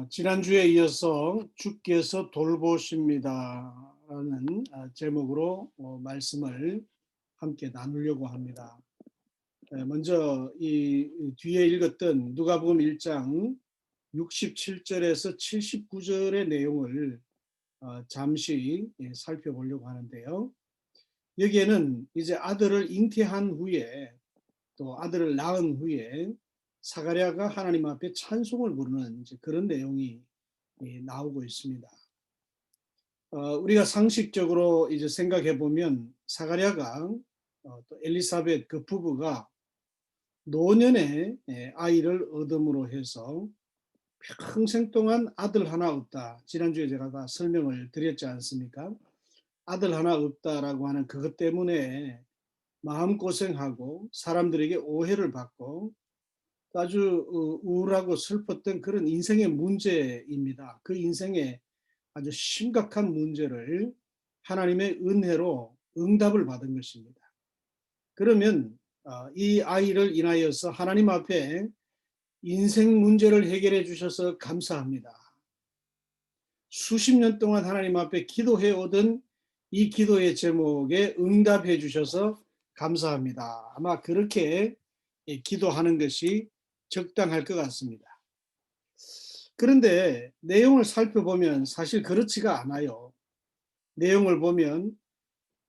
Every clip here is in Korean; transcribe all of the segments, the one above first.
지난주에 이어서 주께서 돌보십니다라는 제목으로 말씀을 함께 나누려고 합니다. 먼저 이 뒤에 읽었던 누가복음 1장 67절에서 79절의 내용을 잠시 살펴보려고 하는데요. 여기에는 이제 아들을 잉태한 후에 또 아들을 낳은 후에 사가랴가 하나님 앞에 찬송을 부르는 이제 그런 내용이 나오고 있습니다. 우리가 상식적으로 이제 생각해 보면 사가랴가 또 엘리사벳 그 부부가 노년에 아이를 얻음으로 해서 평생 동안 아들 하나 없다. 지난주에 제가 다 설명을 드렸지 않습니까? 아들 하나 없다라고 하는 그것 때문에 마음고생하고 사람들에게 오해를 받고 아주 우울하고 슬펐던 그런 인생의 문제입니다. 그 인생의 아주 심각한 문제를 하나님의 은혜로 응답을 받은 것입니다. 그러면 이 아이를 인하여서 하나님 앞에 인생 문제를 해결해 주셔서 감사합니다. 수십 년 동안 하나님 앞에 기도해 오던 이 기도의 제목에 응답해 주셔서 감사합니다. 아마 그렇게 기도하는 것이 적당할 것 같습니다. 그런데 내용을 살펴보면 사실 그렇지가 않아요. 내용을 보면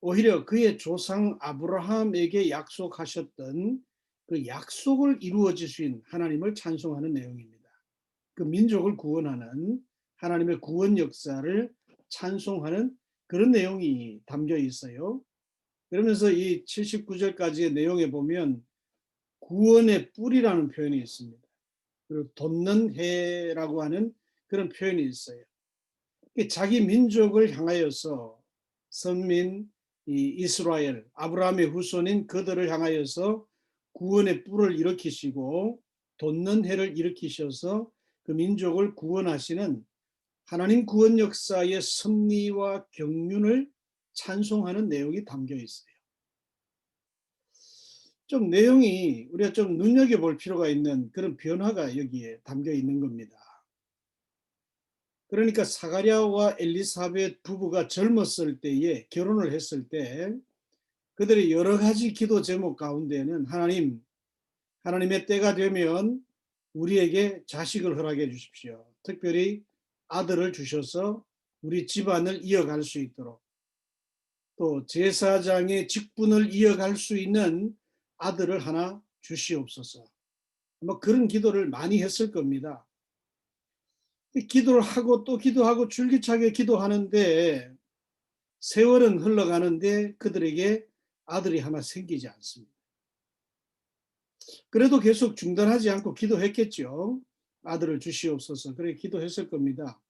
오히려 그의 조상 아브라함에게 약속하셨던 그 약속을 이루어 주신 하나님을 찬송하는 내용입니다. 그 민족을 구원하는 하나님의 구원 역사를 찬송하는 그런 내용이 담겨 있어요. 그러면서 이 79절까지의 내용에 보면 구원의 뿌리라는 표현이 있습니다. 그리고 돋는 해라고 하는 그런 표현이 있어요. 자기 민족을 향하여서 선민 이스라엘, 아브라함의 후손인 그들을 향하여서 구원의 뿔을 일으키시고 돋는 해를 일으키셔서 그 민족을 구원하시는 하나님 구원 역사의 섭리와 경륜을 찬송하는 내용이 담겨 있어요. 좀 내용이 우리가 좀 눈여겨볼 필요가 있는 그런 변화가 여기에 담겨 있는 겁니다. 그러니까 사가랴와 엘리사벳 부부가 젊었을 때에 결혼을 했을 때 그들의 여러 가지 기도 제목 가운데는 하나님의 때가 되면 우리에게 자식을 허락해 주십시오. 특별히 아들을 주셔서 우리 집안을 이어갈 수 있도록 또 제사장의 직분을 이어갈 수 있는 아들을 하나 주시옵소서. 뭐 그런 기도를 많이 했을 겁니다. 기도를 하고 또 기도하고 줄기차게 기도하는데 세월은 흘러가는데 그들에게 아들이 하나 생기지 않습니다. 그래도 계속 중단하지 않고 기도했겠죠. 아들을 주시옵소서. 그래 기도했을 겁니다.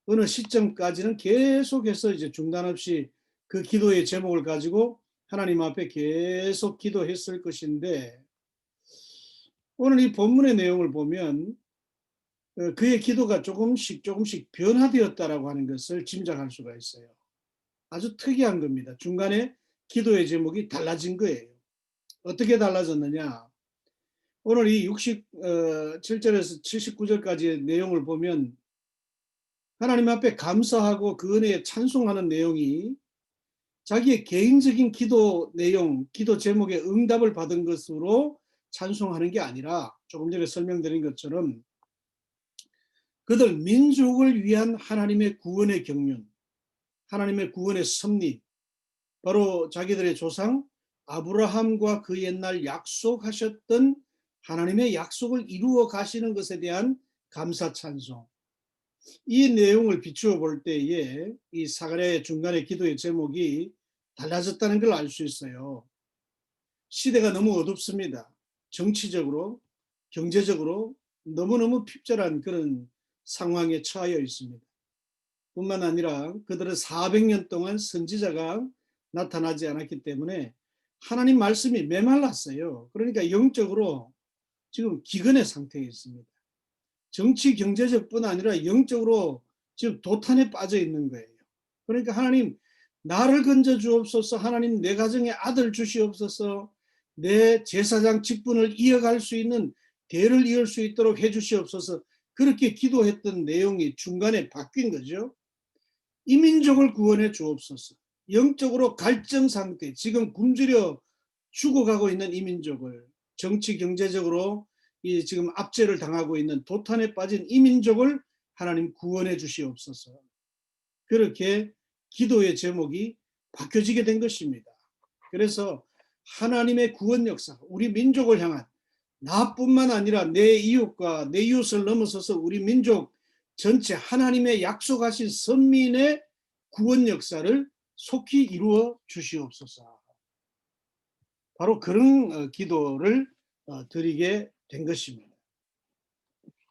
어느 시점까지는 계속해서 이제 중단 없이 그 기도의 제목을 가지고 하나님 앞에 계속 기도했을 것인데 오늘 이 본문의 내용을 보면 그의 기도가 조금씩 변화되었다라고 하는 것을 짐작할 수가 있어요. 아주 특이한 겁니다. 중간에 기도의 제목이 달라진 거예요. 어떻게 달라졌느냐? 오늘 이 67절에서 79절까지의 내용을 보면 하나님 앞에 감사하고 그 은혜에 찬송하는 내용이 자기의 개인적인 기도 내용, 기도 제목에 응답을 받은 것으로 찬송하는 게 아니라 조금 전에 설명드린 것처럼 그들 민족을 위한 하나님의 구원의 경륜, 하나님의 구원의 섭리, 바로 자기들의 조상 아브라함과 그 옛날 약속하셨던 하나님의 약속을 이루어 가시는 것에 대한 감사 찬송. 이 내용을 비추어 볼 때에 이 사가랴의 중간의 기도의 제목이 달라졌다는 걸 알 수 있어요. 시대가 너무 어둡습니다. 정치적으로, 경제적으로 너무너무 핍절한 그런 상황에 처하여 있습니다. 뿐만 아니라 그들은 400년 동안 선지자가 나타나지 않았기 때문에 하나님 말씀이 메말랐어요. 그러니까 영적으로 지금 기근의 상태에 있습니다. 정치 경제적 뿐 아니라 영적으로 지금 도탄에 빠져 있는 거예요. 그러니까 하나님 나를 건져 주옵소서. 하나님 내 가정에 아들 주시옵소서. 내 제사장 직분을 이어갈 수 있는 대를 이을 수 있도록 해 주시옵소서. 그렇게 기도했던 내용이 중간에 바뀐 거죠. 이 민족을 구원해 주옵소서. 영적으로 갈증 상태, 지금 굶주려 죽어가고 있는 이 민족을, 정치 경제적으로 이 지금 압제를 당하고 있는 도탄에 빠진 이 민족을 하나님 구원해 주시옵소서. 그렇게 기도의 제목이 바뀌어지게 된 것입니다. 그래서 하나님의 구원 역사, 우리 민족을 향한, 나뿐만 아니라 내 이웃과 내 이웃을 넘어서서 우리 민족 전체 하나님의 약속하신 선민의 구원 역사를 속히 이루어 주시옵소서. 바로 그런 기도를 드리게 된 것입니다.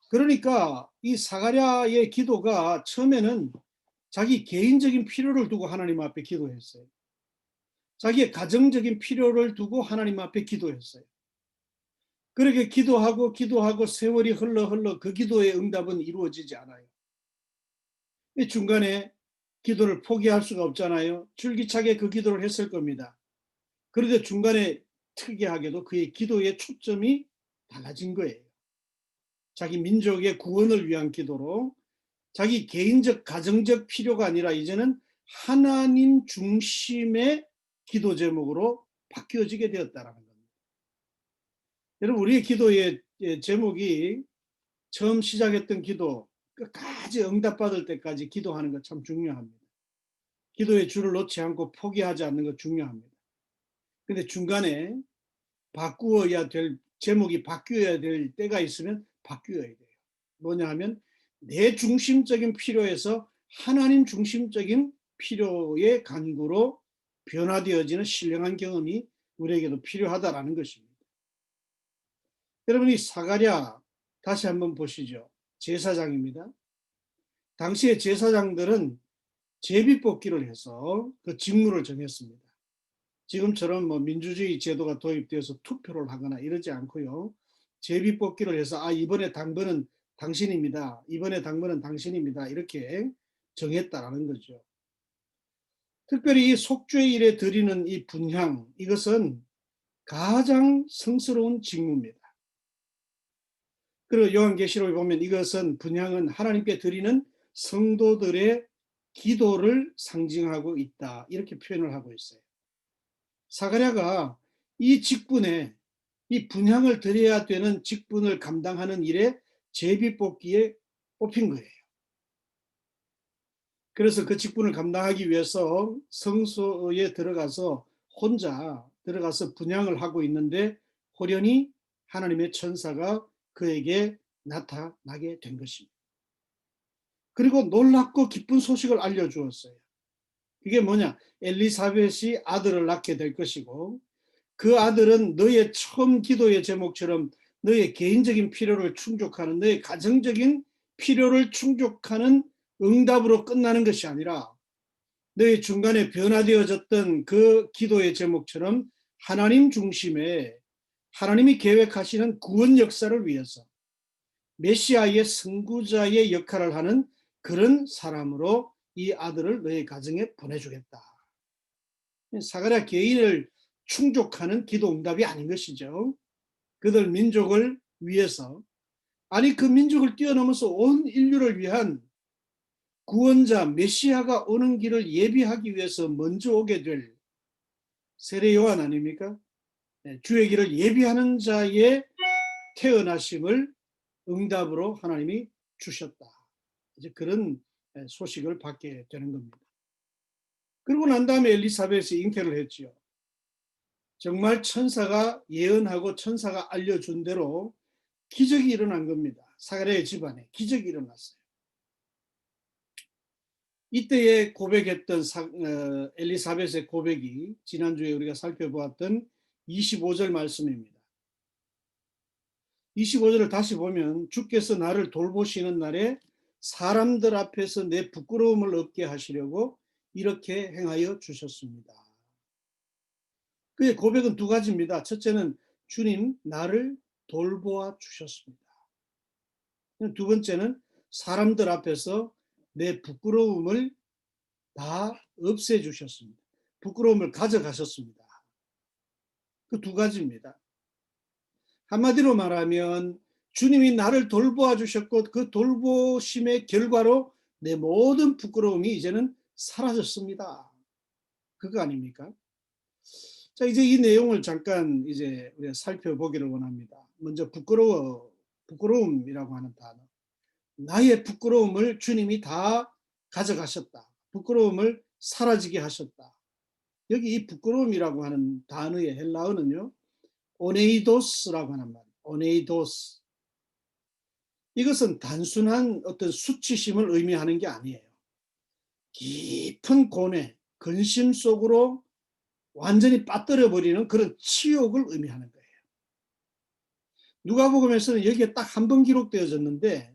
그러니까 이 사가랴의 기도가 처음에는 자기 개인적인 필요를 두고 하나님 앞에 기도했어요. 자기의 가정적인 필요를 두고 하나님 앞에 기도했어요. 그렇게 기도하고 세월이 흘러 그 기도의 응답은 이루어지지 않아요. 이 중간에 기도를 포기할 수가 없잖아요. 줄기차게 그 기도를 했을 겁니다. 그런데 중간에 특이하게도 그의 기도의 초점이 달라진 거예요. 자기 민족의 구원을 위한 기도로, 자기 개인적 가정적 필요가 아니라 이제는 하나님 중심의 기도 제목으로 바뀌어지게 되었다라는 겁니다. 여러분, 우리의 기도의 제목이 처음 시작했던 기도 끝까지 응답받을 때까지 기도하는 것 참 중요합니다. 기도의 줄을 놓지 않고 포기하지 않는 것 중요합니다. 근데 중간에 바꾸어야 될, 제목이 바뀌어야 될 때가 있으면 바뀌어야 돼요. 뭐냐 하면 내 중심적인 필요에서 하나님 중심적인 필요의 간구로 변화되어지는 신령한 경험이 우리에게도 필요하다라는 것입니다. 여러분, 이 사가랴 다시 한번 보시죠. 제사장입니다. 당시의 제사장들은 제비뽑기를 해서 그 직무를 정했습니다. 지금처럼 뭐 민주주의 제도가 도입되어서 투표를 하거나 이러지 않고요. 제비뽑기를 해서 이번에 당번은 당신입니다. 이번에 당번은 당신입니다. 이렇게 정했다라는 거죠. 특별히 이 속죄일에 드리는 이 분향, 이것은 가장 성스러운 직무입니다. 그리고 요한계시록에 보면 이것은, 분향은 하나님께 드리는 성도들의 기도를 상징하고 있다, 이렇게 표현을 하고 있어요. 사가랴가 이 직분에, 이 분향을 드려야 되는 직분을 감당하는 일에 제비뽑기에 뽑힌 거예요. 그래서 그 직분을 감당하기 위해서 성소에 들어가서 혼자 들어가서 분향을 하고 있는데 호련히 하나님의 천사가 그에게 나타나게 된 것입니다. 그리고 놀랍고 기쁜 소식을 알려주었어요. 이게 뭐냐? 엘리사벳이 아들을 낳게 될 것이고, 그 아들은 너의 처음 기도의 제목처럼 너의 개인적인 필요를 충족하는, 너의 가정적인 필요를 충족하는 응답으로 끝나는 것이 아니라, 너의 중간에 변화되어졌던 그 기도의 제목처럼 하나님 중심의, 하나님이 계획하시는 구원 역사를 위해서 메시아의 선구자의 역할을 하는 그런 사람으로 이 아들을 너의 가정에 보내주겠다. 사가랴 개인을 충족하는 기도 응답이 아닌 것이죠. 그들 민족을 위해서, 아니 그 민족을 뛰어넘어서 온 인류를 위한 구원자 메시아가 오는 길을 예비하기 위해서 먼저 오게 될 세례 요한 아닙니까? 주의 길을 예비하는 자의 태어나심을 응답으로 하나님이 주셨다. 이제 그런 소식을 받게 되는 겁니다. 그리고 난 다음에 엘리사벳이 잉태를 했지요. 정말 천사가 예언하고 천사가 알려준 대로 기적이 일어난 겁니다. 사가랴의 집안에 기적이 일어났어요. 이때에 고백했던 엘리사벳의 고백이 지난주에 우리가 살펴보았던 25절 말씀입니다. 25절을 다시 보면, 주께서 나를 돌보시는 날에 사람들 앞에서 내 부끄러움을 없게 하시려고 이렇게 행하여 주셨습니다. 그의 고백은 두 가지입니다. 첫째는 주님 나를 돌보아 주셨습니다. 두 번째는 사람들 앞에서 내 부끄러움을 다 없애주셨습니다. 부끄러움을 가져가셨습니다. 그 두 가지입니다. 한마디로 말하면 주님이 나를 돌보아 주셨고 그 돌보심의 결과로 내 모든 부끄러움이 이제는 사라졌습니다. 그거 아닙니까? 자, 이제 이 내용을 잠깐 이제 우리가 살펴보기를 원합니다. 먼저 부끄러움이라고 하는 단어. 나의 부끄러움을 주님이 다 가져가셨다. 부끄러움을 사라지게 하셨다. 여기 이 부끄러움이라고 하는 단어의 헬라어는요, 오네이도스라고 하는 말, 오네이도스. 이것은 단순한 어떤 수치심을 의미하는 게 아니에요. 깊은 고뇌, 근심 속으로 완전히 빠뜨려 버리는 그런 치욕을 의미하는 거예요. 누가복음에서는 여기에 딱 한 번 기록되어졌는데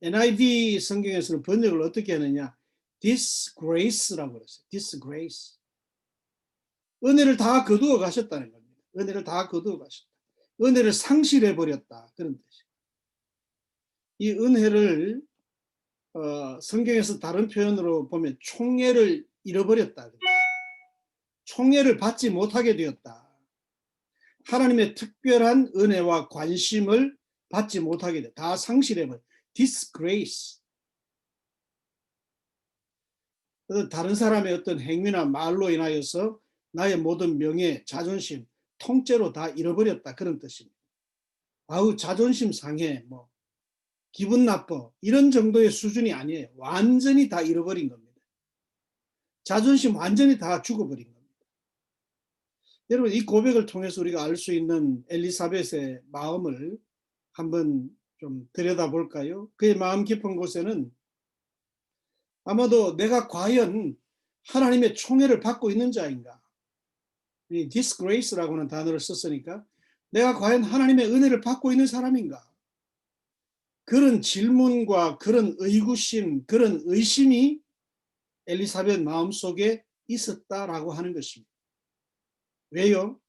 NIV 성경에서는 번역을 어떻게 하느냐? disgrace라고 그랬어요. disgrace. 은혜를 다 거두어 가셨다는 겁니다. 은혜를 다 거두어 가셨다. 은혜를 상실해 버렸다. 그런 뜻이에요. 이 은혜를 성경에서 다른 표현으로 보면 총애를 잃어버렸다. 총애를 받지 못하게 되었다. 하나님의 특별한 은혜와 관심을 받지 못하게 돼. 다 상실해버려. disgrace. 다른 사람의 어떤 행위나 말로 인하여서 나의 모든 명예, 자존심, 통째로 다 잃어버렸다. 그런 뜻입니다. 아우, 자존심 상해, 뭐 기분 나빠, 이런 정도의 수준이 아니에요. 완전히 다 잃어버린 겁니다. 자존심 완전히 다 죽어버린 겁니다. 여러분, 이 고백을 통해서 우리가 알 수 있는 엘리사벳의 마음을 한번 좀 들여다볼까요? 그의 마음 깊은 곳에는 아마도 내가 과연 하나님의 총애를 받고 있는 자인가? 이 disgrace라고 하는 단어를 썼으니까 내가 과연 하나님의 은혜를 받고 있는 사람인가? 그런 질문과 그런 의구심, 그런 의심이 엘리사벳 마음속에 있었다라고 하는 것입니다. 왜요?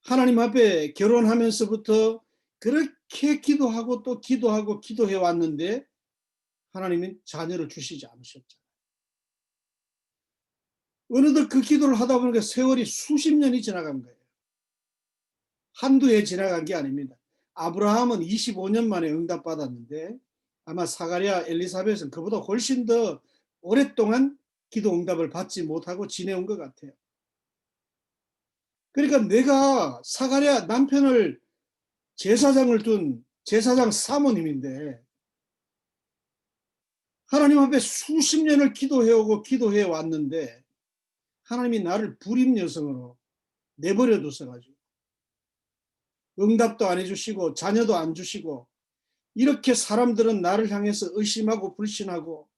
하나님 앞에 결혼하면서부터 그렇게 기도하고 또 기도하고 기도해 왔는데 하나님은 자녀를 주시지 않으셨잖아요. 어느덧 그 기도를 하다 보니까 세월이 수십 년이 지나간 거예요. 한두 해 지나간 게 아닙니다. 아브라함은 25년 만에 응답받았는데 아마 사가랴, 엘리사벳은 그보다 훨씬 더 오랫동안 기도 응답을 받지 못하고 지내온 것 같아요. 그러니까 내가 사가랴 남편을 제사장을 둔 제사장 사모님인데 하나님 앞에 수십 년을 기도해오고 기도해 왔는데 하나님이 나를 불임 여성으로 내버려 두셔가지고 응답도 안 해주시고 자녀도 안 주시고 이렇게 사람들은 나를 향해서 의심하고 불신하고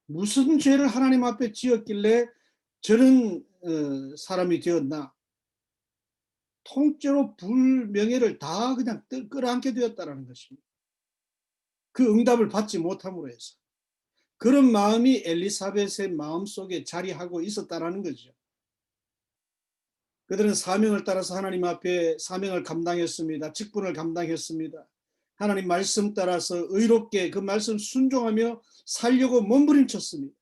무슨 죄를 하나님 앞에 지었길래 저런 사람이 되었나. 통째로 불명예를 다 그냥 끌어안게 되었다는 것입니다. 그 응답을 받지 못함으로 해서. 그런 마음이 엘리사벳의 마음속에 자리하고 있었다는 거죠. 그들은 사명을 따라서 하나님 앞에 사명을 감당했습니다. 직분을 감당했습니다. 하나님 말씀 따라서 의롭게 그 말씀 순종하며 살려고 몸부림쳤습니다.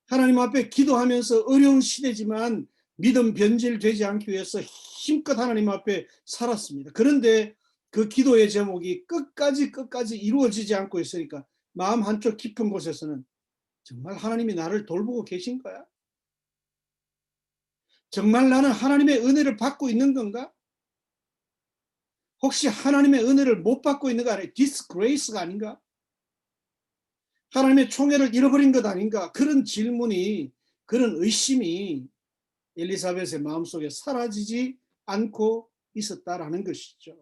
하나님 앞에 기도하면서 어려운 시대지만 믿음 변질되지 않기 위해서 힘껏 하나님 앞에 살았습니다. 그런데 그 기도의 제목이 끝까지 이루어지지 않고 있으니까 마음 한쪽 깊은 곳에서는 정말 하나님이 나를 돌보고 계신 거야? 정말 나는 하나님의 은혜를 받고 있는 건가? 혹시 하나님의 은혜를 못 받고 있는 거 아니야? disgrace가 아닌가? 하나님의 총애를 잃어버린 것 아닌가? 그런 질문이, 그런 의심이 엘리사벳의 마음속에 사라지지 않고 있었다라는 것이죠.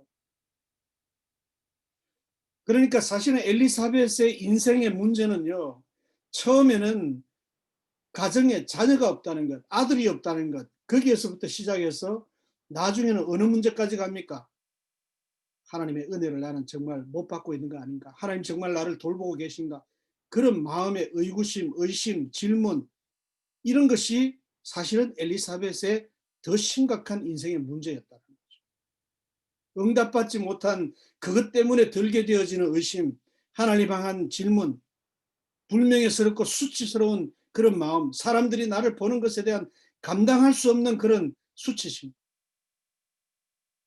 그러니까 사실은 엘리사벳의 인생의 문제는요, 처음에는 가정에 자녀가 없다는 것, 아들이 없다는 것, 거기에서부터 시작해서 나중에는 어느 문제까지 갑니까? 하나님의 은혜를 나는 정말 못 받고 있는 거 아닌가? 하나님 정말 나를 돌보고 계신가? 그런 마음의 의구심, 의심, 질문, 이런 것이 사실은 엘리사벳의 더 심각한 인생의 문제였다는 거죠. 응답받지 못한 그것 때문에 들게 되어지는 의심, 하나님 향한 질문, 불명예스럽고 수치스러운 그런 마음, 사람들이 나를 보는 것에 대한 감당할 수 없는 그런 수치심.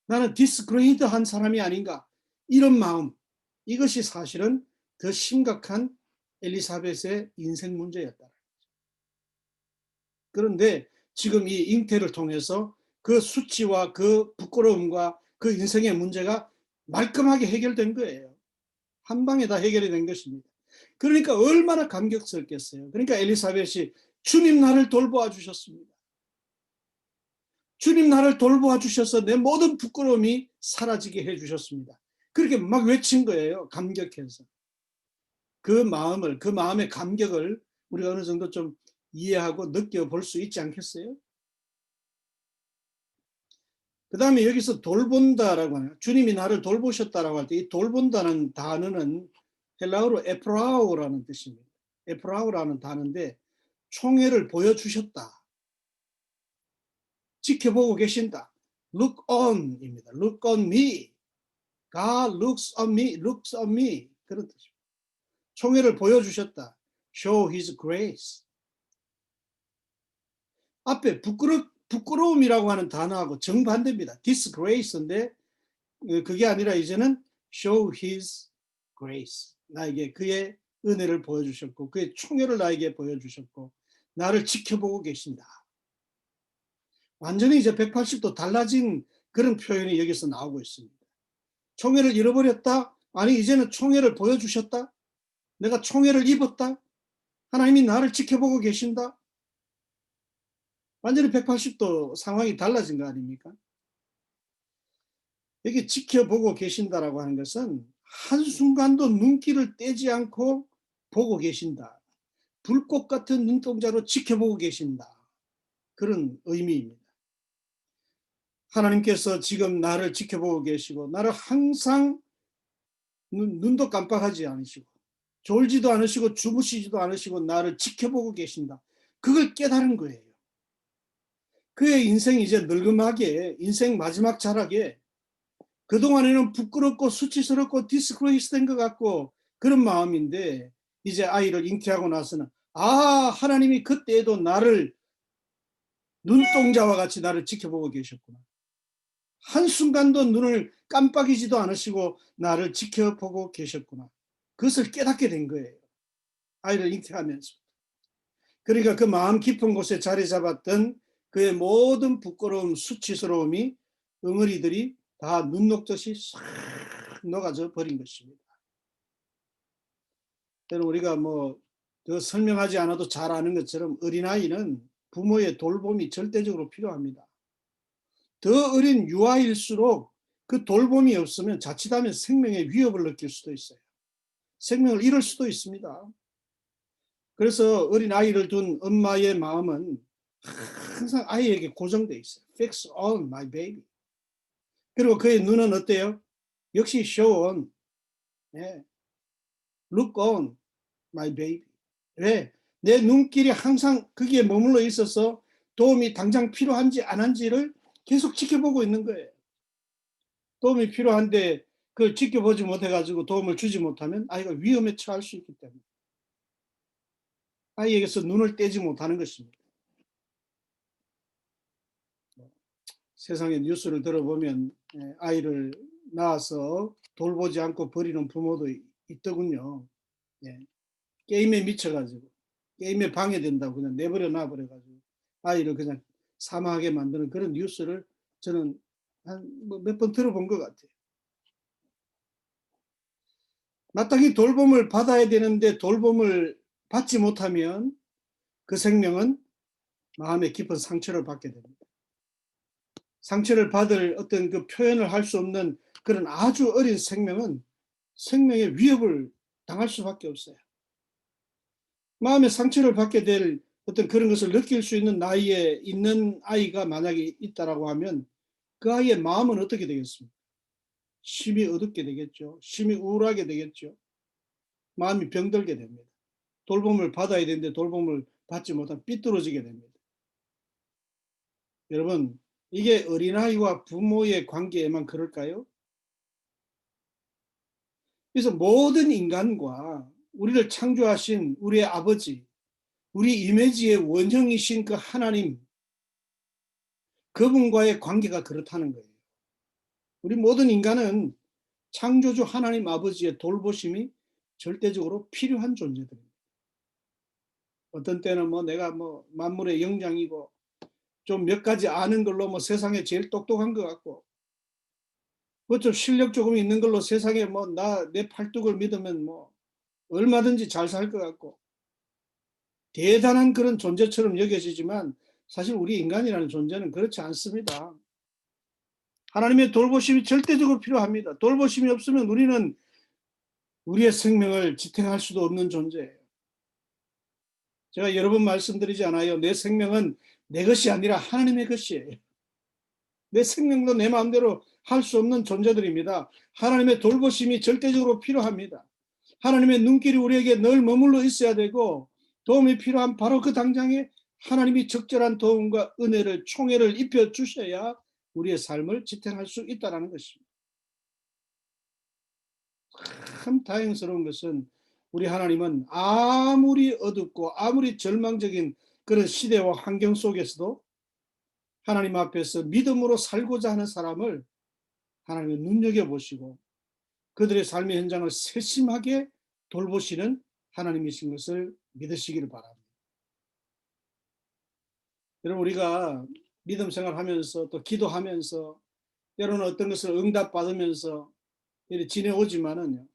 나는 디스그레이드한 사람이 아닌가? 이런 마음, 이것이 사실은 더 심각한 엘리사벳의 인생 문제였다. 그런데 지금 이 잉태를 통해서 그 수치와 그 부끄러움과 그 인생의 문제가 말끔하게 해결된 거예요. 한 방에 다 해결이 된 것입니다. 그러니까 얼마나 감격스럽겠어요. 그러니까 엘리사벳이 주님 나를 돌보아 주셨습니다. 주님 나를 돌보아 주셔서 내 모든 부끄러움이 사라지게 해 주셨습니다. 그렇게 막 외친 거예요. 감격해서. 그 마음을, 그 마음의 감격을 우리가 어느 정도 좀 이해하고 느껴볼 수 있지 않겠어요? 그 다음에 여기서 돌본다라고 하는, 주님이 나를 돌보셨다라고 할 때 이 돌본다는 단어는 헬라어로 에프라우라는 뜻입니다. 에프라우라는 단어인데 총애를 보여주셨다. 지켜보고 계신다. Look on입니다. Look on me. God looks on me. Looks on me. 그런 뜻입니다. 총애를 보여주셨다. Show his grace. 앞에 부끄러움이라고 하는 단어하고 정반대입니다. disgrace인데 그게 아니라 이제는 show his grace. 나에게 그의 은혜를 보여주셨고 그의 총애를 나에게 보여주셨고 나를 지켜보고 계신다. 완전히 이제 180도 달라진 그런 표현이 여기서 나오고 있습니다. 총애를 잃어버렸다? 아니 이제는 총애를 보여주셨다? 내가 총애를 입었다? 하나님이 나를 지켜보고 계신다? 완전히 180도 상황이 달라진 거 아닙니까? 여기 지켜보고 계신다라고 하는 것은 한순간도 눈길을 떼지 않고 보고 계신다. 불꽃 같은 눈동자로 지켜보고 계신다. 그런 의미입니다. 하나님께서 지금 나를 지켜보고 계시고 나를 항상 눈도 깜빡하지 않으시고 졸지도 않으시고 주무시지도 않으시고 나를 지켜보고 계신다. 그걸 깨달은 거예요. 그의 인생이 이제 늙음하게 인생 마지막 자락에 그동안에는 부끄럽고 수치스럽고 디스그레이스 된 것 같고 그런 마음인데 이제 아이를 잉태하고 나서는 하나님이 그때에도 나를 눈동자와 같이 나를 지켜보고 계셨구나. 한순간도 눈을 깜빡이지도 않으시고 나를 지켜보고 계셨구나. 그것을 깨닫게 된 거예요. 아이를 잉태하면서. 그러니까 그 마음 깊은 곳에 자리 잡았던 그의 모든 부끄러움, 수치스러움이 응어리들이 다 눈 녹듯이 싹 녹아져 버린 것입니다. 여러분 우리가 더 설명하지 않아도 잘 아는 것처럼 어린아이는 부모의 돌봄이 절대적으로 필요합니다. 더 어린 유아일수록 그 돌봄이 없으면 자칫하면 생명의 위협을 느낄 수도 있어요. 생명을 잃을 수도 있습니다. 그래서 어린아이를 둔 엄마의 마음은 항상 아이에게 고정돼 있어요. Fix on my baby. 그리고 그의 눈은 어때요? 역시 show on, 예. look on my baby. 왜? 내 눈길이 항상 거기에 머물러 있어서 도움이 당장 필요한지 안 한지를 계속 지켜보고 있는 거예요. 도움이 필요한데 그걸 지켜보지 못해가지고 도움을 주지 못하면 아이가 위험에 처할 수 있기 때문에 아이에게서 눈을 떼지 못하는 것입니다. 세상의 뉴스를 들어보면 아이를 낳아서 돌보지 않고 버리는 부모도 있더군요. 게임에 미쳐가지고 게임에 방해된다고 그냥 내버려 놔버려가지고 아이를 그냥 사망하게 만드는 그런 뉴스를 저는 몇 번 들어본 것 같아요. 마땅히 돌봄을 받아야 되는데 돌봄을 받지 못하면 그 생명은 마음의 깊은 상처를 받게 됩니다. 상처를 받을 어떤 그 표현을 할 수 없는 그런 아주 어린 생명은 생명의 위협을 당할 수밖에 없어요. 마음의 상처를 받게 될 어떤 그런 것을 느낄 수 있는 나이에 있는 아이가 만약에 있다라고 하면 그 아이의 마음은 어떻게 되겠습니까? 심히 어둡게 되겠죠. 심히 우울하게 되겠죠. 마음이 병들게 됩니다. 돌봄을 받아야 되는데 돌봄을 받지 못하면 삐뚤어지게 됩니다. 여러분, 이게 어린아이와 부모의 관계에만 그럴까요? 그래서 모든 인간과 우리를 창조하신 우리의 아버지, 우리 이미지의 원형이신 그 하나님, 그분과의 관계가 그렇다는 거예요. 우리 모든 인간은 창조주 하나님 아버지의 돌보심이 절대적으로 필요한 존재들입니다. 어떤 때는 뭐 내가 뭐 만물의 영장이고 좀 몇 가지 아는 걸로 뭐 세상에 제일 똑똑한 것 같고 뭐 좀 실력 조금 있는 걸로 세상에 뭐 내 팔뚝을 믿으면 뭐 얼마든지 잘 살 것 같고 대단한 그런 존재처럼 여겨지지만 사실 우리 인간이라는 존재는 그렇지 않습니다. 하나님의 돌보심이 절대적으로 필요합니다. 돌보심이 없으면 우리는 우리의 생명을 지탱할 수도 없는 존재예요. 제가 여러 번 말씀드리지 않아요. 내 생명은 내 것이 아니라 하나님의 것이에요. 내 생명도 내 마음대로 할 수 없는 존재들입니다. 하나님의 돌보심이 절대적으로 필요합니다. 하나님의 눈길이 우리에게 늘 머물러 있어야 되고 도움이 필요한 바로 그 당장에 하나님이 적절한 도움과 은혜를 총애를 입혀 주셔야 우리의 삶을 지탱할 수 있다는 것입니다. 참 다행스러운 것은 우리 하나님은 아무리 어둡고 아무리 절망적인 그런 시대와 환경 속에서도 하나님 앞에서 믿음으로 살고자 하는 사람을 하나님은 눈여겨보시고 그들의 삶의 현장을 세심하게 돌보시는 하나님이신 것을 믿으시기를 바랍니다. 여러분 우리가 믿음 생활하면서 또 기도하면서 때로는 어떤 것을 응답받으면서 이렇게 지내오지만은요.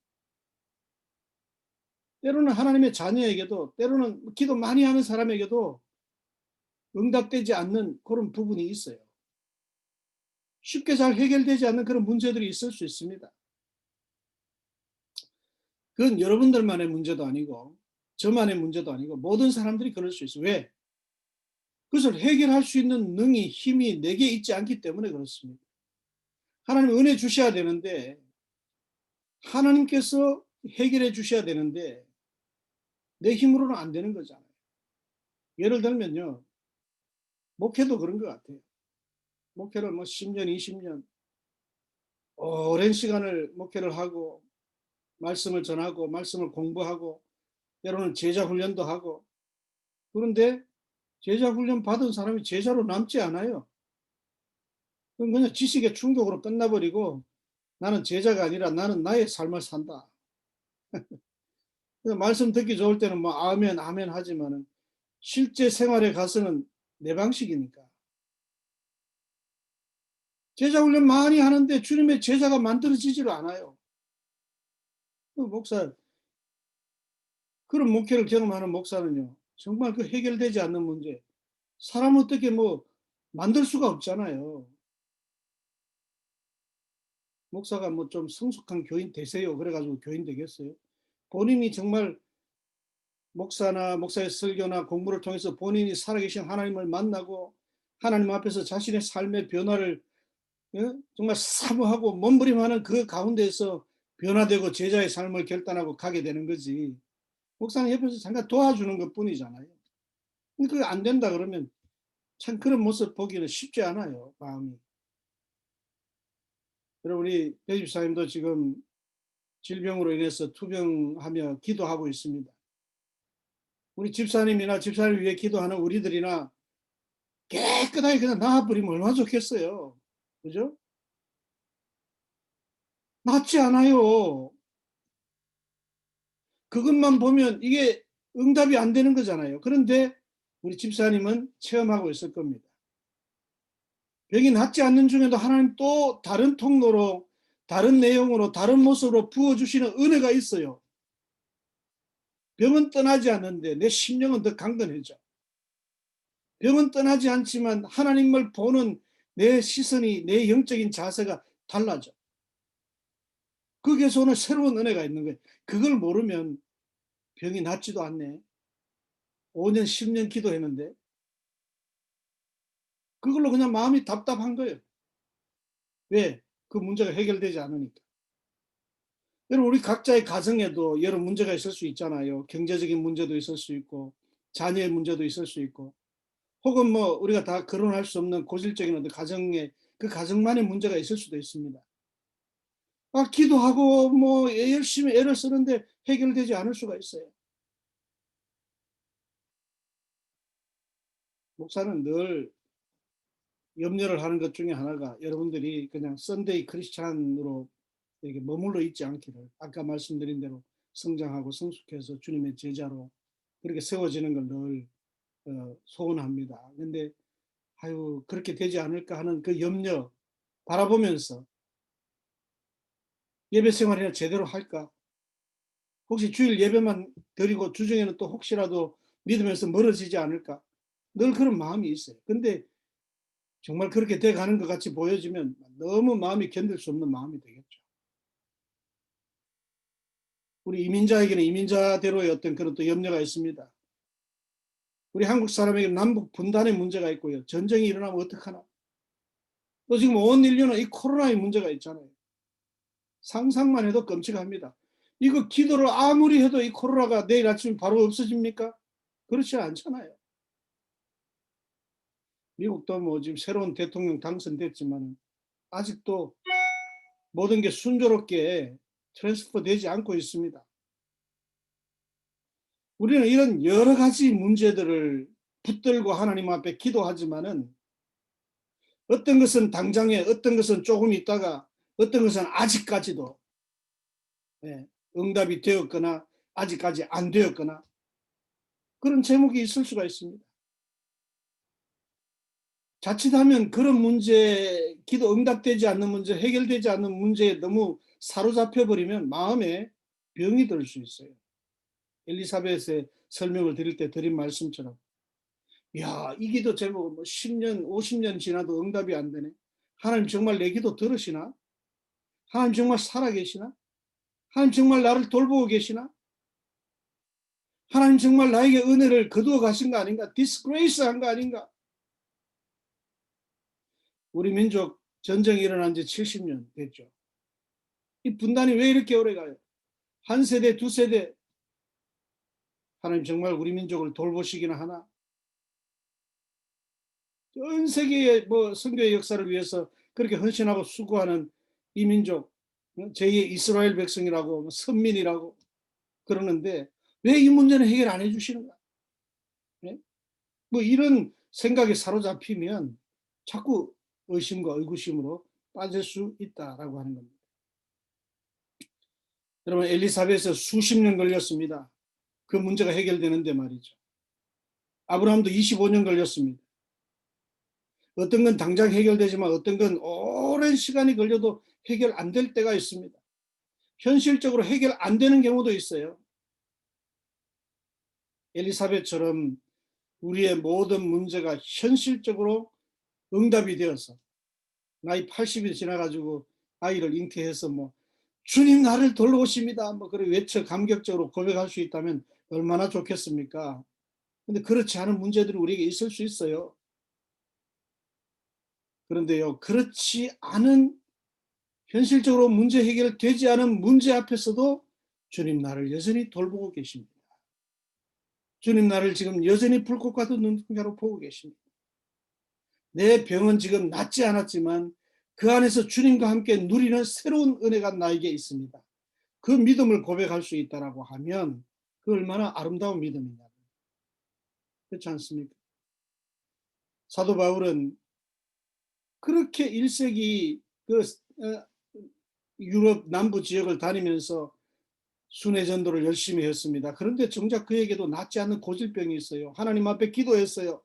때로는 하나님의 자녀에게도 때로는 기도 많이 하는 사람에게도 응답되지 않는 그런 부분이 있어요. 쉽게 잘 해결되지 않는 그런 문제들이 있을 수 있습니다. 그건 여러분들만의 문제도 아니고 저만의 문제도 아니고 모든 사람들이 그럴 수 있어요. 왜? 그것을 해결할 수 있는 능이 힘이 내게 있지 않기 때문에 그렇습니다. 하나님 은혜 주셔야 되는데 하나님께서 해결해 주셔야 되는데 내 힘으로는 안 되는 거잖아요. 예를 들면요. 목회도 그런 것 같아요. 목회를 뭐 10년, 20년 오랜 시간을 목회를 하고 말씀을 전하고 말씀을 공부하고 때로는 제자 훈련도 하고 그런데 제자 훈련 받은 사람이 제자로 남지 않아요. 그냥 지식의 충족으로 끝나버리고 나는 제자가 아니라 나는 나의 삶을 산다. 말씀 듣기 좋을 때는 뭐 아멘 아멘 하지만은 실제 생활에 가서는 내 방식이니까. 제자 훈련 많이 하는데 주님의 제자가 만들어지질 않아요. 목사 그런 목회를 경험하는 목사는요. 정말 그 해결되지 않는 문제. 사람 어떻게 뭐 만들 수가 없잖아요. 목사가 뭐 좀 성숙한 교인 되세요. 그래가지고 교인 되겠어요? 본인이 정말 목사나 목사의 설교나 공부를 통해서 본인이 살아계신 하나님을 만나고 하나님 앞에서 자신의 삶의 변화를 정말 사모하고 몸부림하는 그 가운데에서 변화되고 제자의 삶을 결단하고 가게 되는 거지. 목사는 옆에서 잠깐 도와주는 것 뿐이잖아요. 그게 안 된다 그러면 참 그런 모습 보기는 쉽지 않아요. 마음이. 여러분 우리 배집사님도 지금 질병으로 인해서 투병하며 기도하고 있습니다. 우리 집사님이나 집사님 위해 기도하는 우리들이나 깨끗하게 그냥 나아버리면 얼마나 좋겠어요. 그죠? 낫지 않아요. 그것만 보면 이게 응답이 안 되는 거잖아요. 그런데 우리 집사님은 체험하고 있을 겁니다. 병이 낫지 않는 중에도 하나님 또 다른 통로로 다른 내용으로 다른 모습으로 부어주시는 은혜가 있어요. 병은 떠나지 않는데 내 심령은 더 강건해져. 병은 떠나지 않지만 하나님을 보는 내 시선이 내 영적인 자세가 달라져. 거기에서 오는 새로운 은혜가 있는 거예요. 그걸 모르면 병이 낫지도 않네. 5년 10년 기도했는데 그걸로 그냥 마음이 답답한 거예요. 왜? 그 문제가 해결되지 않으니까. 여러분 우리 각자의 가정에도 여러 문제가 있을 수 있잖아요. 경제적인 문제도 있을 수 있고 자녀의 문제도 있을 수 있고 혹은 뭐 우리가 다 거론할 수 없는 고질적인 어떤 가정에 그 가정만의 문제가 있을 수도 있습니다. 기도하고 뭐 열심히 애를 쓰는데 해결되지 않을 수가 있어요. 목사는 늘 염려를 하는 것 중에 하나가 여러분들이 그냥 썬데이 크리스찬으로 이렇게 머물러 있지 않기를, 아까 말씀드린 대로 성장하고 성숙해서 주님의 제자로 그렇게 세워지는 걸 늘 소원합니다. 근데 아유, 그렇게 되지 않을까 하는 그 염려 바라보면서 예배 생활이나 제대로 할까? 혹시 주일 예배만 드리고 주중에는 또 혹시라도 믿으면서 멀어지지 않을까? 늘 그런 마음이 있어요. 근데 정말 그렇게 돼 가는 것 같이 보여지면 너무 마음이 견딜 수 없는 마음이 되겠죠. 우리 이민자에게는 이민자대로의 어떤 그런 또 염려가 있습니다. 우리 한국 사람에게는 남북 분단의 문제가 있고요. 전쟁이 일어나면 어떡하나? 또 지금 온 인류는 이 코로나의 문제가 있잖아요. 상상만 해도 끔찍합니다. 이거 기도를 아무리 해도 이 코로나가 내일 아침에 바로 없어집니까? 그렇지 않잖아요. 미국도 뭐 지금 새로운 대통령 당선됐지만 아직도 모든 게 순조롭게 트랜스퍼 되지 않고 있습니다. 우리는 이런 여러 가지 문제들을 붙들고 하나님 앞에 기도하지만은 어떤 것은 당장에, 어떤 것은 조금 있다가, 어떤 것은 아직까지도 응답이 되었거나 아직까지 안 되었거나 그런 제목이 있을 수가 있습니다. 자칫하면 그런 문제, 기도 응답되지 않는 문제, 해결되지 않는 문제에 너무 사로잡혀 버리면 마음에 병이 들 수 있어요. 엘리사벳의 설명을 드릴 때 드린 말씀처럼, 야, 이 기도 제목 뭐 10년, 50년 지나도 응답이 안 되네. 하나님 정말 내 기도 들으시나? 하나님 정말 살아계시나? 하나님 정말 나를 돌보고 계시나? 하나님 정말 나에게 은혜를 거두어 가신 거 아닌가? 디스그레이스 한 거 아닌가? 우리 민족 전쟁이 일어난 지 70년 됐죠. 이 분단이 왜 이렇게 오래 가요? 한 세대, 두 세대, 하나님 정말 우리 민족을 돌보시기나 하나? 전 세계의 뭐 선교의 역사를 위해서 그렇게 헌신하고 수고하는 이 민족, 제2의 이스라엘 백성이라고, 선민이라고 그러는데 왜 이 문제는 해결 안 해주시는가? 네? 뭐 이런 생각에 사로잡히면 자꾸 의심과 의구심으로 빠질 수 있다라고 하는 겁니다. 여러분, 엘리사벳은 수십 년 걸렸습니다. 그 문제가 해결되는데 말이죠. 아브라함도 25년 걸렸습니다. 어떤 건 당장 해결되지만 어떤 건 오랜 시간이 걸려도 해결 안 될 때가 있습니다. 현실적으로 해결 안 되는 경우도 있어요. 엘리사벳처럼 우리의 모든 문제가 현실적으로 응답이 되어서 나이 80이 지나가지고 아이를 잉태해서 뭐 주님 나를 돌보십니다 뭐 그렇게 외쳐 감격적으로 고백할 수 있다면 얼마나 좋겠습니까? 근데 그렇지 않은 문제들이 우리에게 있을 수 있어요. 그런데요, 그렇지 않은 현실적으로 문제 해결되지 않은 문제 앞에서도 주님 나를 여전히 돌보고 계십니다. 주님 나를 지금 여전히 불꽃 같은 눈동자로 보고 계십니다. 내 병은 지금 낫지 않았지만 그 안에서 주님과 함께 누리는 새로운 은혜가 나에게 있습니다. 그 믿음을 고백할 수 있다라고 하면 그 얼마나 아름다운 믿음이냐. 그렇지 않습니까? 사도 바울은 그렇게 1세기 그 유럽 남부 지역을 다니면서 순회 전도를 열심히 했습니다. 그런데 정작 그에게도 낫지 않는 고질병이 있어요. 하나님 앞에 기도했어요.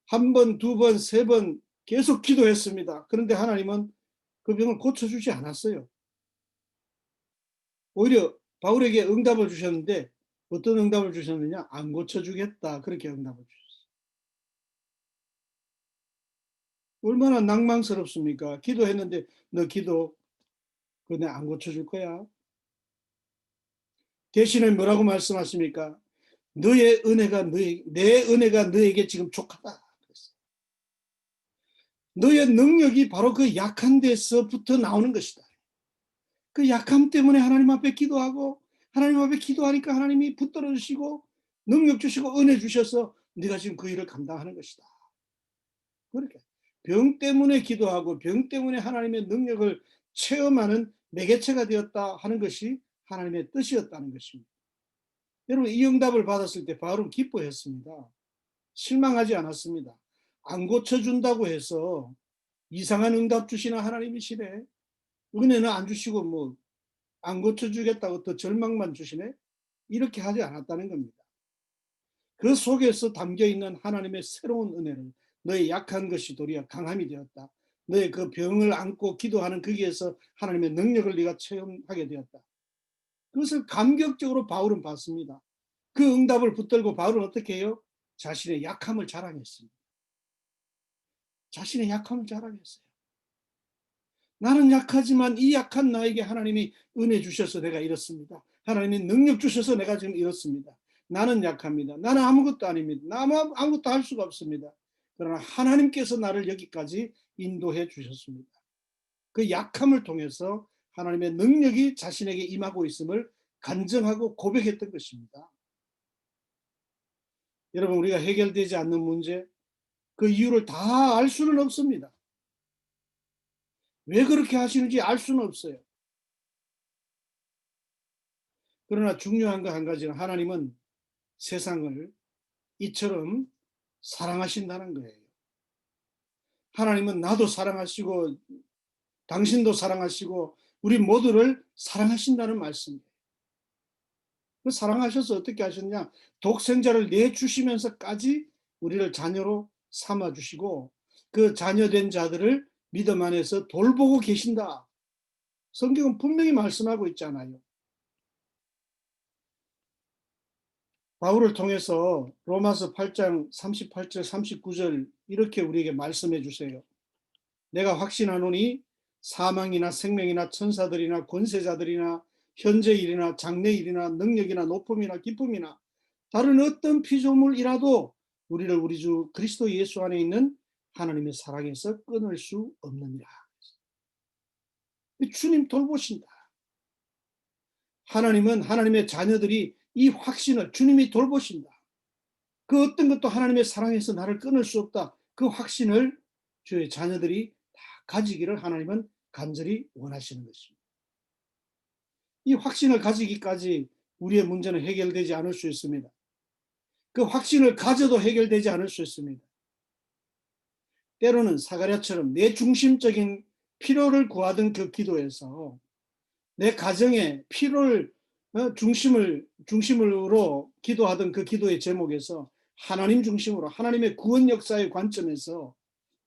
한 번, 두 번, 세 번 계속 기도했습니다. 그런데 하나님은 그 병을 고쳐주지 않았어요. 오히려 바울에게 응답을 주셨는데 어떤 응답을 주셨느냐? 안 고쳐주겠다. 그렇게 응답을 주셨어요. 얼마나 낭망스럽습니까? 기도했는데 너 기도 그거 내가 안 고쳐줄 거야. 대신에 뭐라고 말씀하십니까? 너의 은혜가 내 은혜가 너에게 지금 족하다. 너의 능력이 바로 그 약한 데서부터 나오는 것이다. 그 약함 때문에 하나님 앞에 기도하고 하나님 앞에 기도하니까 하나님이 붙들어 주시고 능력 주시고 은혜 주셔서 네가 지금 그 일을 감당하는 것이다. 그렇게 병 때문에 기도하고 병 때문에 하나님의 능력을 체험하는 매개체가 되었다 하는 것이 하나님의 뜻이었다는 것입니다. 여러분, 이 응답을 받았을 때 바울은 기뻐했습니다. 실망하지 않았습니다. 안 고쳐준다고 해서 이상한 응답 주시는 하나님이시래. 은혜는 안 주시고 뭐 안 고쳐주겠다고 더 절망만 주시네? 이렇게 하지 않았다는 겁니다. 그 속에서 담겨 있는 하나님의 새로운 은혜를, 너의 약한 것이 도리어 강함이 되었다. 너의 그 병을 안고 기도하는 거기에서 하나님의 능력을 네가 체험하게 되었다. 그것을 감격적으로 바울은 받습니다. 그 응답을 붙들고 바울은 어떻게 해요? 자신의 약함을 자랑했습니다. 자신의 약함을 자랑했어요. 나는 약하지만 이 약한 나에게 하나님이 은혜 주셔서 내가 이렇습니다. 하나님이 능력 주셔서 내가 지금 이렇습니다. 나는 약합니다. 나는 아무것도 아닙니다. 나는 아무것도 할 수가 없습니다. 그러나 하나님께서 나를 여기까지 인도해 주셨습니다. 그 약함을 통해서 하나님의 능력이 자신에게 임하고 있음을 간증하고 고백했던 것입니다. 여러분, 우리가 해결되지 않는 문제, 그 이유를 다 알 수는 없습니다. 왜 그렇게 하시는지 알 수는 없어요. 그러나 중요한 거 한 가지는 하나님은 세상을 이처럼 사랑하신다는 거예요. 하나님은 나도 사랑하시고 당신도 사랑하시고 우리 모두를 사랑하신다는 말씀이에요. 그 사랑하셔서 어떻게 하셨냐? 독생자를 내주시면서까지 우리를 자녀로 삼아주시고 그 자녀된 자들을 믿음 안에서 돌보고 계신다. 성경은 분명히 말씀하고 있잖아요. 바울을 통해서 로마서 8장 38절 39절 이렇게 우리에게 말씀해 주세요. 내가 확신하노니 사망이나 생명이나 천사들이나 권세자들이나 현재일이나 장래일이나 능력이나 높음이나 기쁨이나 다른 어떤 피조물이라도 우리를 우리 주 그리스도 예수 안에 있는 하나님의 사랑에서 끊을 수 없느니라. 주님 돌보신다. 하나님은 하나님의 자녀들이 이 확신을 주님이 돌보신다. 그 어떤 것도 하나님의 사랑에서 나를 끊을 수 없다. 그 확신을 주의 자녀들이 다 가지기를 하나님은 간절히 원하시는 것입니다. 이 확신을 가지기까지 우리의 문제는 해결되지 않을 수 있습니다. 그 확신을 가져도 해결되지 않을 수 있습니다. 때로는 사가랴처럼 내 중심적인 필요를 구하던 그 기도에서 내 가정의 필요를 중심으로 기도하던 그 기도의 제목에서 하나님 중심으로 하나님의 구원 역사의 관점에서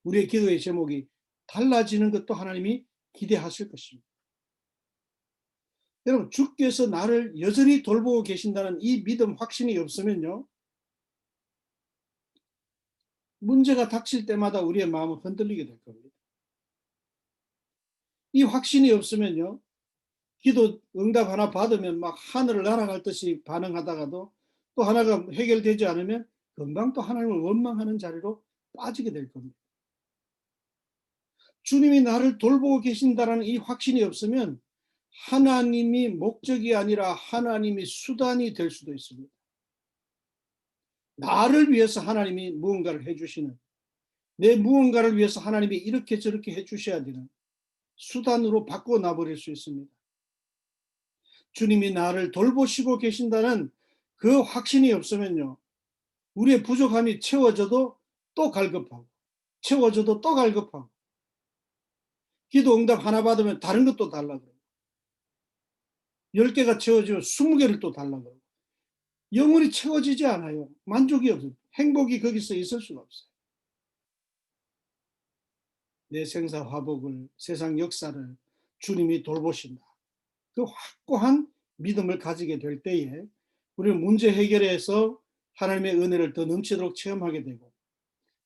우리의 기도의 제목이 달라지는 것도 하나님이 기대하실 것입니다. 여러분, 주께서 나를 여전히 돌보고 계신다는 이 믿음 확신이 없으면요, 문제가 닥칠 때마다 우리의 마음은 흔들리게 될 겁니다. 이 확신이 없으면요, 기도 응답 하나 받으면 막 하늘을 날아갈 듯이 반응하다가도 또 하나가 해결되지 않으면 금방 또 하나님을 원망하는 자리로 빠지게 될 겁니다. 주님이 나를 돌보고 계신다는 이 확신이 없으면 하나님이 목적이 아니라 하나님이 수단이 될 수도 있습니다. 나를 위해서 하나님이 무언가를 해주시는, 내 무언가를 위해서 하나님이 이렇게 저렇게 해주셔야 되는 수단으로 바꿔놔버릴 수 있습니다. 주님이 나를 돌보시고 계신다는 그 확신이 없으면요, 우리의 부족함이 채워져도 또 갈급하고 채워져도 또 갈급하고 기도 응답 하나 받으면 다른 것도 달라고 그래요. 10개가 채워지면 20개를 또 달라고 그래요. 영원히 채워지지 않아요. 만족이 없어요. 행복이 거기서 있을 수가 없어요. 내 생사 화복을, 세상 역사를 주님이 돌보신다. 그 확고한 믿음을 가지게 될 때에 우리는 문제 해결에서 하나님의 은혜를 더 넘치도록 체험하게 되고,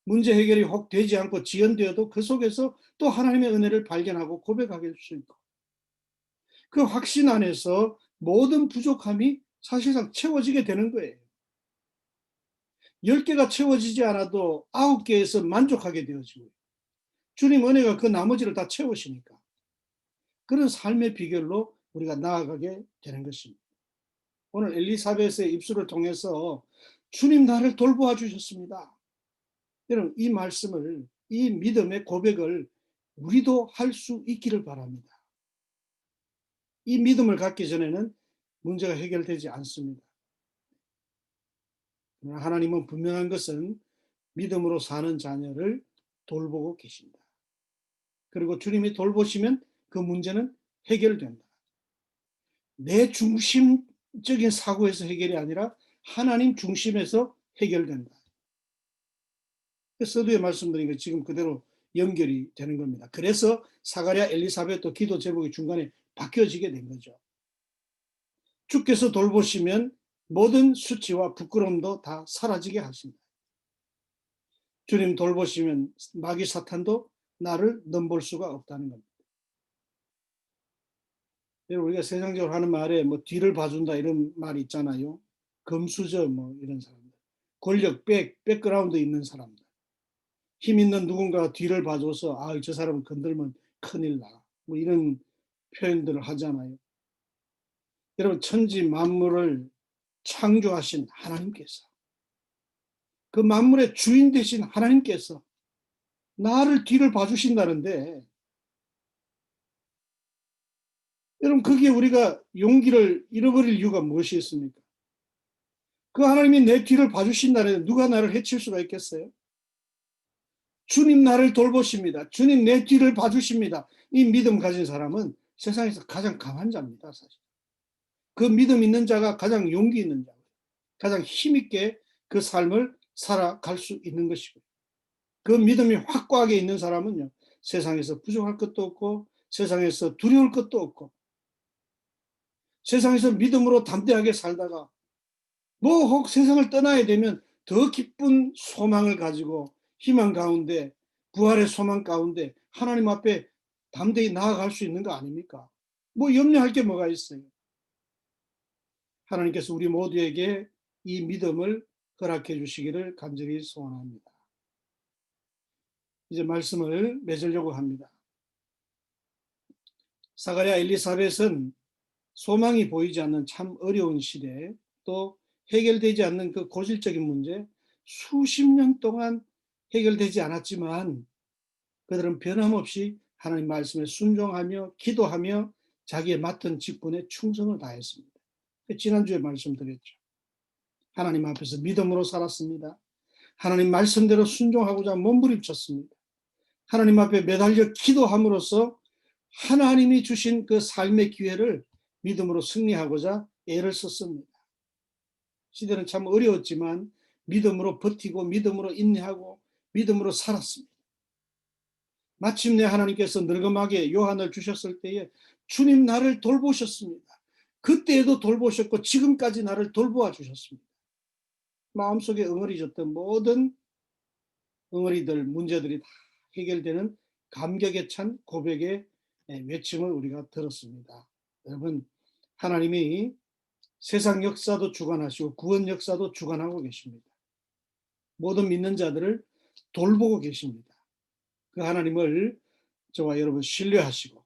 문제 해결이 혹 되지 않고 지연되어도 그 속에서 또 하나님의 은혜를 발견하고 고백하게 될 수 있고, 그 확신 안에서 모든 부족함이 사실상 채워지게 되는 거예요. 10개가 채워지지 않아도 9개에서 만족하게 되어지고, 주님 은혜가 그 나머지를 다 채우시니까 그런 삶의 비결로 우리가 나아가게 되는 것입니다. 오늘 엘리사벳의 입술을 통해서 주님 나를 돌보아 주셨습니다. 여러분, 이 말씀을, 이 믿음의 고백을 우리도 할 수 있기를 바랍니다. 이 믿음을 갖기 전에는 문제가 해결되지 않습니다. 하나님은 분명한 것은 믿음으로 사는 자녀를 돌보고 계신다. 그리고 주님이 돌보시면 그 문제는 해결된다. 내 중심적인 사고에서 해결이 아니라 하나님 중심에서 해결된다. 서두에 말씀드린 게 지금 그대로 연결이 되는 겁니다. 그래서 사가랴 엘리사벳도 기도 제목이 중간에 바뀌어지게 된 거죠. 주께서 돌보시면 모든 수치와 부끄러움도 다 사라지게 하십니다. 주님 돌보시면 마귀 사탄도 나를 넘볼 수가 없다는 겁니다. 우리가 세상적으로 하는 말에 뭐 뒤를 봐준다 이런 말이 있잖아요. 금수저 뭐 이런 사람들. 권력, 백그라운드 있는 사람들. 힘 있는 누군가가 뒤를 봐줘서 아, 저 사람은 건들면 큰일 나. 뭐 이런 표현들을 하잖아요. 여러분 천지 만물을 창조하신 하나님께서 그 만물의 주인 되신 하나님께서 나를 뒤를 봐주신다는데 여러분 거기에 우리가 용기를 잃어버릴 이유가 무엇이 있습니까? 그 하나님이 내 뒤를 봐주신다는데 누가 나를 해칠 수가 있겠어요? 주님 나를 돌보십니다. 주님 내 뒤를 봐주십니다. 이 믿음 가진 사람은 세상에서 가장 강한 자입니다. 사실. 그 믿음 있는 자가 가장 용기 있는 자, 가장 힘있게 그 삶을 살아갈 수 있는 것이고 그 믿음이 확고하게 있는 사람은요. 세상에서 부족할 것도 없고 세상에서 두려울 것도 없고 세상에서 믿음으로 담대하게 살다가 뭐 혹 세상을 떠나야 되면 더 기쁜 소망을 가지고 희망 가운데 부활의 소망 가운데 하나님 앞에 담대히 나아갈 수 있는 거 아닙니까? 뭐 염려할 게 뭐가 있어요? 하나님께서 우리 모두에게 이 믿음을 허락해 주시기를 간절히 소원합니다. 이제 말씀을 맺으려고 합니다. 사가랴 엘리사벳은 소망이 보이지 않는 참 어려운 시대에 또 해결되지 않는 그 고질적인 문제 수십 년 동안 해결되지 않았지만 그들은 변함없이 하나님 말씀에 순종하며 기도하며 자기의 맡은 직분에 충성을 다했습니다. 지난주에 말씀드렸죠. 하나님 앞에서 믿음으로 살았습니다. 하나님 말씀대로 순종하고자 몸부림쳤습니다. 하나님 앞에 매달려 기도함으로써 하나님이 주신 그 삶의 기회를 믿음으로 승리하고자 애를 썼습니다. 시대는 참 어려웠지만 믿음으로 버티고 믿음으로 인내하고 믿음으로 살았습니다. 마침내 하나님께서 늙음하게 요한을 주셨을 때에 주님 나를 돌보셨습니다. 그때에도 돌보셨고 지금까지 나를 돌보아 주셨습니다. 마음속에 응어리졌던 모든 응어리들, 문제들이 다 해결되는 감격에 찬 고백의 외침을 우리가 들었습니다. 여러분, 하나님이 세상 역사도 주관하시고 구원 역사도 주관하고 계십니다. 모든 믿는 자들을 돌보고 계십니다. 그 하나님을 저와 여러분 신뢰하시고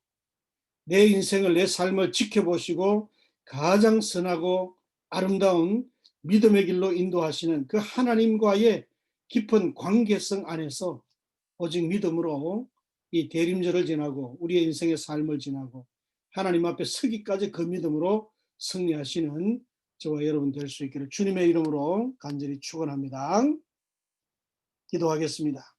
내 인생을 내 삶을 지켜보시고 가장 선하고 아름다운 믿음의 길로 인도하시는 그 하나님과의 깊은 관계성 안에서 오직 믿음으로 이 대림절을 지나고 우리의 인생의 삶을 지나고 하나님 앞에 서기까지 그 믿음으로 승리하시는 저와 여러분 될 수 있기를 주님의 이름으로 간절히 축원합니다. 기도하겠습니다.